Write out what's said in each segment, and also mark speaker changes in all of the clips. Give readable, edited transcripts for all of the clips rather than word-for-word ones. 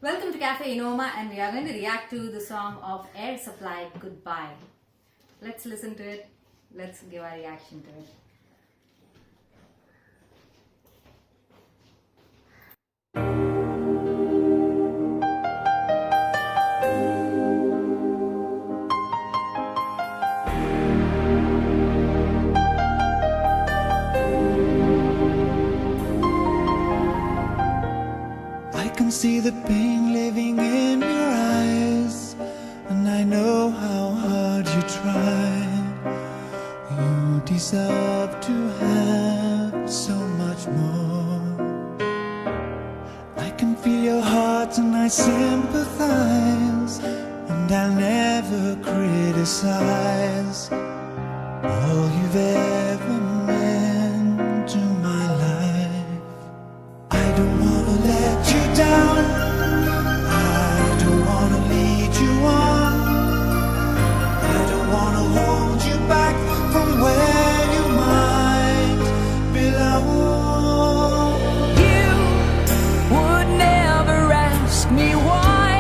Speaker 1: Welcome to Cafe Inoma, and we are going to react to the song of Air Supply, Goodbye. Let's listen to it. Let's give our reaction to it.
Speaker 2: I can see the pain living in your eyes, and I know how hard you try. You deserve to have so much more. I can feel your heart and I sympathize, and I'll never criticize all you've ever meant to my life. I don't wanna let you down, I don't wanna lead you on, I don't wanna hold you back from where you might belong.
Speaker 3: You would never ask me why.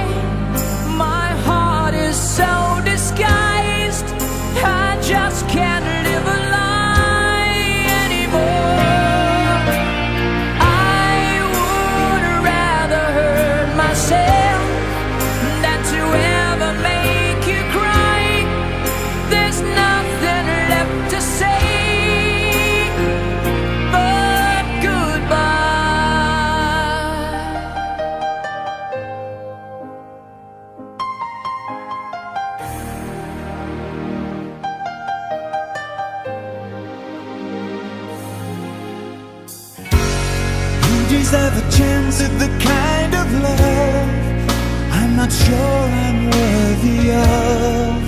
Speaker 3: My heart is so disguised, I just can't live a lie anymore. I would rather hurt myself than to ever make you cry. There's nothing left to say but goodbye.
Speaker 2: You deserve a chance at the kind of love I'm not sure I'm worthy of.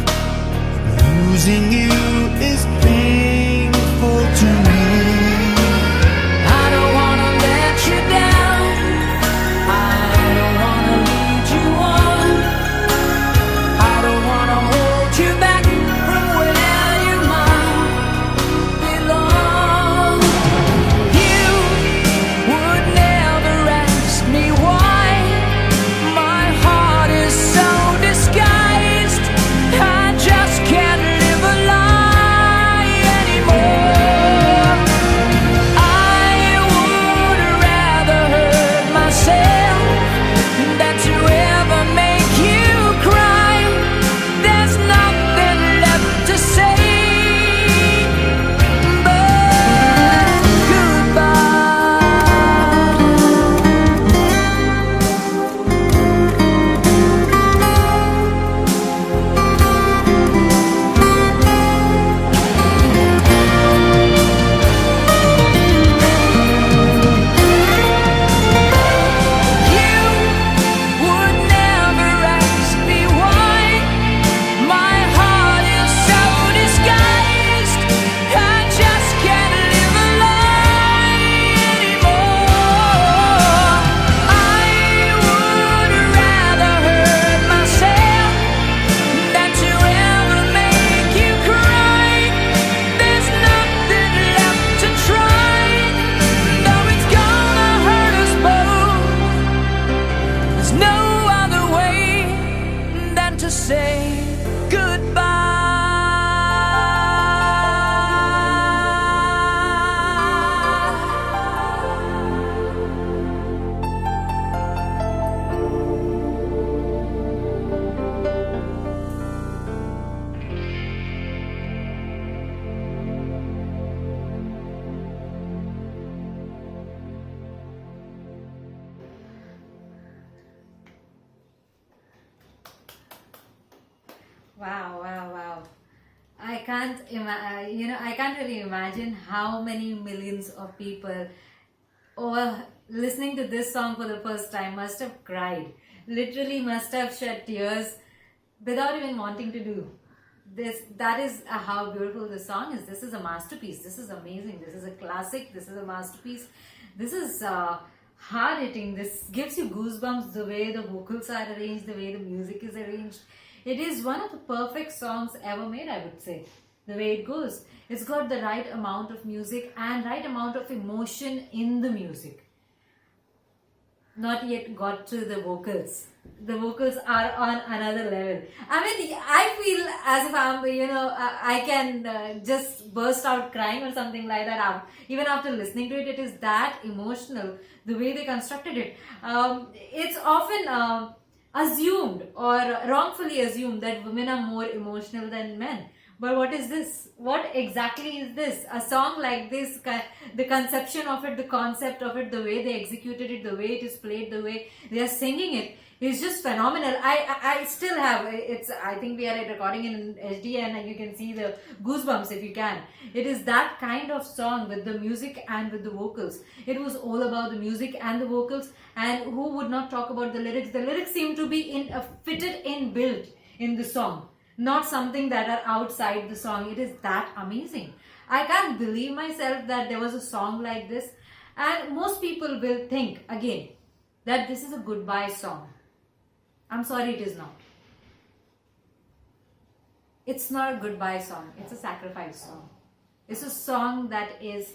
Speaker 2: Losing you is painful to me.
Speaker 3: I don't wanna let you down, I don't wanna lead you on, I don't wanna hold you back from where you might belong. You would never ask me why. My heart is so disguised, I just can't live a lie anymore. I would rather hurt myself than to ever make you cry. There's nothing left to say but goodbye. You would never ask me why. My heart is so disguised, I just can't live a lie anymore. I would rather hurt myself than to ever make you cry. There's nothing left to try, though it's gonna hurt us both. There's no other way than to say goodbye.
Speaker 1: Wow, wow, wow. I can't really imagine how many millions of people over listening to this song for the first time must have cried, literally must have shed tears without even wanting to do this. That is how beautiful this song is. This is a masterpiece. This is amazing. This is a classic. This is a masterpiece. This is hard hitting. This gives you goosebumps, the way the vocals are arranged, the way the music is arranged. It is one of the perfect songs ever made, I would say. The way it goes, it's got the right amount of music and right amount of emotion in the music. not yet got to the vocals. The vocals are on another level. I mean, I feel as if I'm, I can just burst out crying or something like that. Even after listening to it, it is that emotional, the way they constructed it. It's often assumed or wrongfully assumed that women are more emotional than men. But what is this? What exactly is this? A song like this, the conception of it, the concept of it, the way they executed it, the way it is played, the way they are singing it is just phenomenal. I still have it's. I think we are recording in HD and you can see the goosebumps if you can. It is that kind of song with the music and with the vocals. It was all about the music and the vocals. And who would not talk about the lyrics? The lyrics seem to be fitted in built in the song. Not something that are outside the song. It is that amazing. I can't believe myself that there was a song like this. And most people will think again that this is a goodbye song. I'm sorry, it is not. It's not a goodbye song. It's a sacrifice song. It's a song that is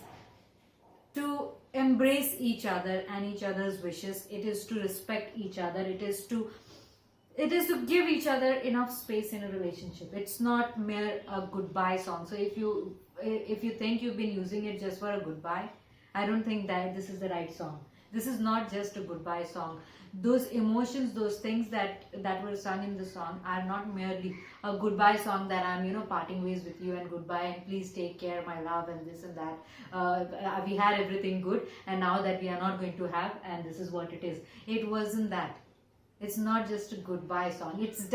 Speaker 1: to embrace each other and each other's wishes. It is to respect each other. It is to give each other enough space in a relationship. It's not mere a goodbye song. So if you think you've been using it just for a goodbye, I don't think that this is the right song. This is not just a goodbye song. Those emotions, those things that were sung in the song are not merely a goodbye song that I'm parting ways with you and goodbye and please take care my love and this and that. We had everything good and now that we are not going to have, and this is what it is. It wasn't that. It's not just a goodbye song. It's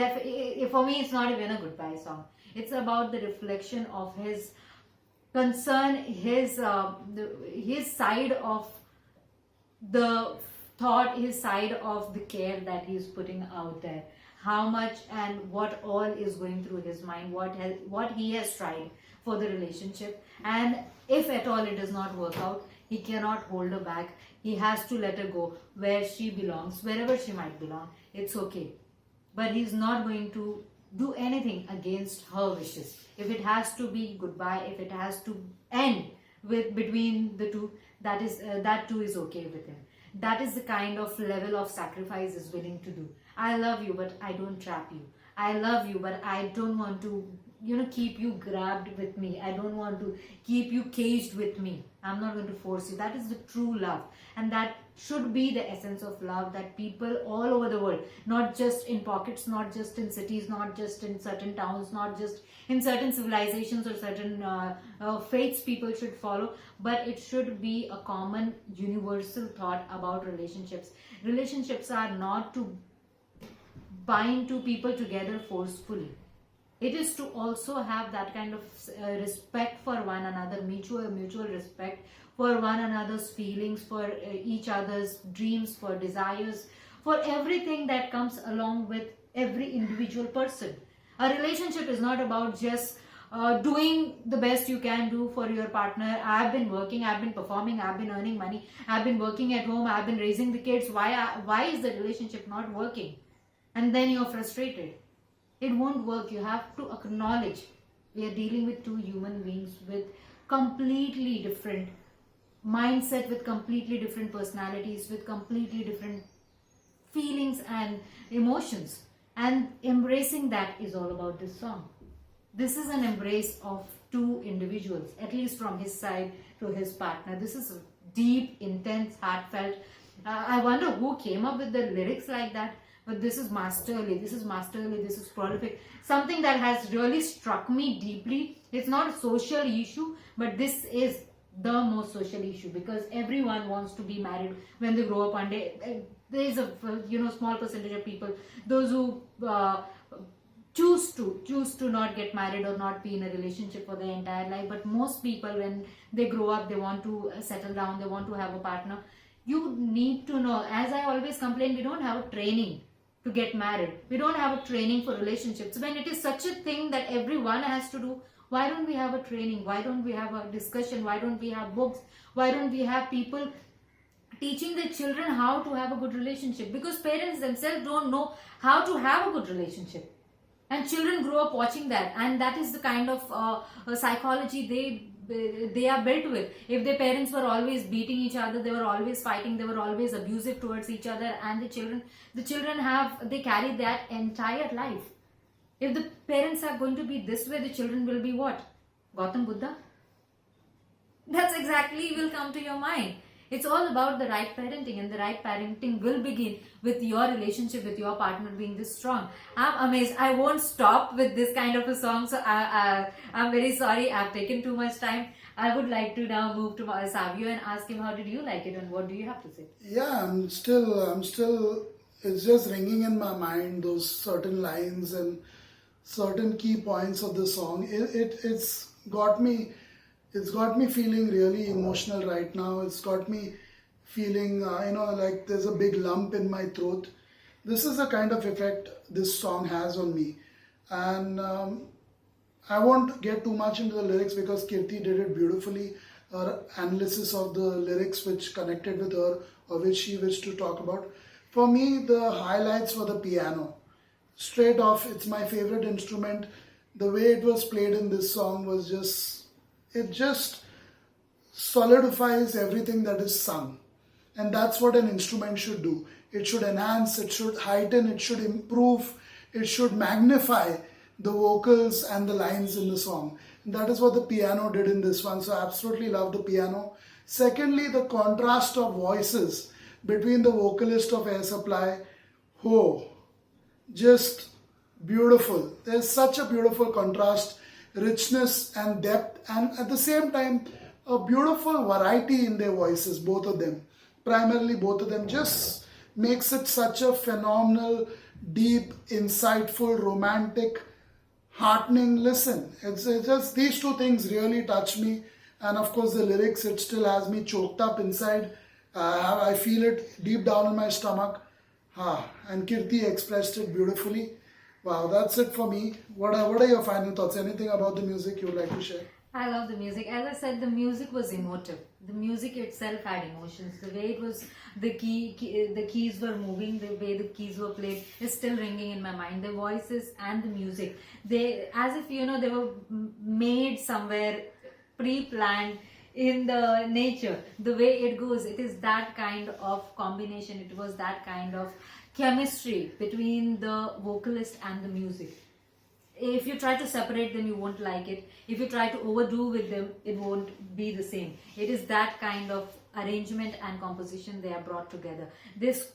Speaker 1: for me, it's not even a goodbye song. It's about the reflection of his concern, his side of the thought, his side of the care that he's putting out there. How much and what all is going through his mind, what he has tried for the relationship, and if at all it does not work out, he cannot hold her back. He has to let her go where she belongs, wherever she might belong. It's okay. But he's not going to do anything against her wishes. If it has to be goodbye, if it has to end between the two, that too is okay with him. That is the kind of level of sacrifice he's willing to do. I love you, but I don't trap you. I love you, but I don't want to keep you grabbed with me. I don't want to keep you caged with me. I'm not going to force you. That is the true love. And that should be the essence of love that people all over the world, not just in pockets, not just in cities, not just in certain towns, not just in certain civilizations or certain faiths people should follow, but it should be a common universal thought about relationships. Relationships are not to bind two people together forcefully. It is to also have that kind of respect for one another, mutual respect for one another's feelings, for each other's dreams, for desires, for everything that comes along with every individual person. A relationship is not about just doing the best you can do for your partner. I've been working, I've been performing, I've been earning money, I've been working at home, I've been raising the kids. Why is the relationship not working? And then you're frustrated. It won't work. You have to acknowledge we are dealing with two human beings with completely different mindset, with completely different personalities, with completely different feelings and emotions. And embracing that is all about this song. This is an embrace of two individuals, at least from his side to his partner. This is deep, intense, heartfelt. I wonder who came up with the lyrics like that. But this is masterly, this is prolific. Something that has really struck me deeply. It's not a social issue, but this is the most social issue because everyone wants to be married when they grow up one day. There is a small percentage of people, those who choose to not get married or not be in a relationship for their entire life. But most people, when they grow up, they want to settle down, they want to have a partner. You need to know, as I always complain, we don't have a training to get married. We don't have a training for relationships. When it is such a thing that everyone has to do, why don't we have a training? Why don't we have a discussion? Why don't we have books? Why don't we have people teaching their children how to have a good relationship? Because parents themselves don't know how to have a good relationship. And children grow up watching that. And that is the kind of psychology they they are built with. If their parents were always beating each other, they were always fighting, they were always abusive towards each other, and the children they carry that entire life. If the parents are going to be this way, the children will be what? Gautam Buddha? That's exactly will come to your mind. It's all about the right parenting, and the right parenting will begin with your relationship with your partner being this strong. I'm amazed. I won't stop with this kind of a song, so I'm very sorry. I've taken too much time. I would like to now move to Savio and ask him how did you like it and what do you have to say?
Speaker 4: Yeah, I'm still, it's just ringing in my mind, those certain lines and certain key points of the song. It's got me feeling really emotional right now. It's got me feeling, like there's a big lump in my throat. This is the kind of effect this song has on me. And I won't get too much into the lyrics because Kirti did it beautifully. Her analysis of the lyrics which connected with her or which she wished to talk about. For me, the highlights were the piano. Straight off, it's my favorite instrument. The way it was played in this song was it just solidifies everything that is sung. And that's what an instrument should do. It should enhance, it should heighten, it should improve, it should magnify the vocals and the lines in the song. And that is what the piano did in this one. So I absolutely love the piano. Secondly, the contrast of voices between the vocalist of Air Supply, just beautiful. There's such a beautiful contrast, richness and depth, and at the same time a beautiful variety in their voices, both of them. Primarily both of them just makes it such a phenomenal, deep, insightful, romantic, heartening listen. It's just these two things really touch me, and of course the lyrics, it still has me choked up inside. I feel it deep down in my stomach. And Kirti expressed it beautifully. Wow, that's it for me. What are your final thoughts? Anything about the music you would like to share?
Speaker 1: I love the music. As I said, the music was emotive. The music itself had emotions. The way it was, the keys were moving, the way the keys were played is still ringing in my mind. The voices and the music, they, as if they were made somewhere, pre-planned in the nature. The way it goes, it is that kind of combination. It was that kind of chemistry between the vocalist and the music. If you try to separate them, you won't like it. If you try to overdo with them, it won't be the same. It is that kind of arrangement and composition they are brought together. This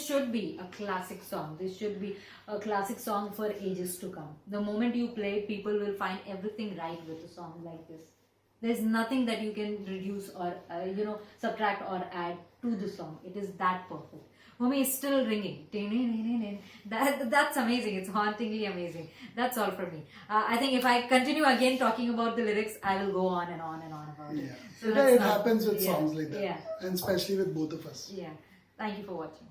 Speaker 1: should be a classic song. This should be a classic song for ages to come. The moment you play, people will find everything right with a song like this. There's nothing that you can reduce or subtract or add to the song. It is that perfect. For me, it's still ringing. That's amazing. It's hauntingly amazing. That's all for me. I think if I continue again talking about the lyrics, I will go on and on and on about it. So
Speaker 4: it happens with songs like that.
Speaker 1: Yeah.
Speaker 4: And especially with both of us.
Speaker 1: Yeah. Thank you for watching.